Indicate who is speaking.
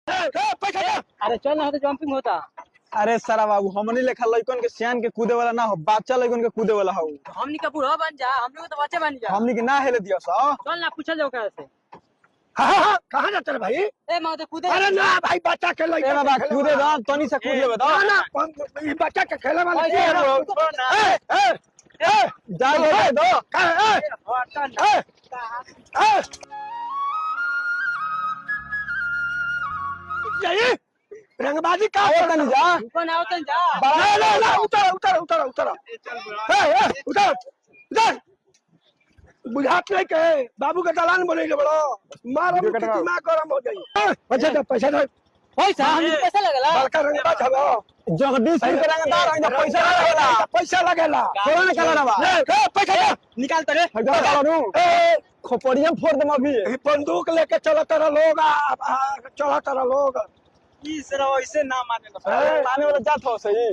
Speaker 1: पैसा दे।
Speaker 2: अरे चल ना, तो जंपिंग होता।
Speaker 3: अरे सारा बाबू हमनी लेखा लइकन के सियान के कूदे वाला ना हो, बच्चा लइकन के कूदे वाला हो।
Speaker 2: हमनी का बूढ़ा बन जा, हम लोग तो बच्चे बन जा।
Speaker 3: हमनी के ना हेले दियो सा।
Speaker 2: चल ना, पूछल जाओ कैसे।
Speaker 1: हाँ कहाँ जाते रे भाई?
Speaker 2: ए माँ तो कूदे।
Speaker 1: अरे ना भाई, बच्चा के
Speaker 3: ए
Speaker 1: लइका
Speaker 3: बाबा
Speaker 1: के खेले
Speaker 3: कूदे
Speaker 1: वाला।
Speaker 3: दा, तनी से कूद लेबे दा।
Speaker 1: ना ये बच्चा के खेले वाला
Speaker 2: ओए,
Speaker 1: चीज है।
Speaker 2: छोड़, छोड़ ना।
Speaker 3: जा दे दो।
Speaker 1: यही रंगबाजी का
Speaker 3: आओ तनी जा।
Speaker 2: ऊपर आओ तन जा।
Speaker 1: ना उतर उतर उतर उतर उतर उतर। बुझात नहीं के बाबू के दलान बोले बड़ो मारो
Speaker 3: वीडियो कटवाओ।
Speaker 1: दिमाग गरम हो जाई। पैसा दे पैसा दे।
Speaker 2: पैसा हम पैसा लगला।
Speaker 1: बड़का रंगबाज हबो।
Speaker 3: जगदीश सिंह के रंगदार है, पैसा लगेला।
Speaker 1: पैसा लगेला।
Speaker 3: थोड़ा ना कलर बा।
Speaker 1: पैसा दे।
Speaker 2: निकाल तरे।
Speaker 3: हजार डालो नु। खोपड़िया फोड़ दम अभी।
Speaker 1: ये बंदूक लेके चला तारा लोग चला तारा लोग।
Speaker 2: ई सरा वैसे ना माने ना।
Speaker 3: माने वाला जात हो सही।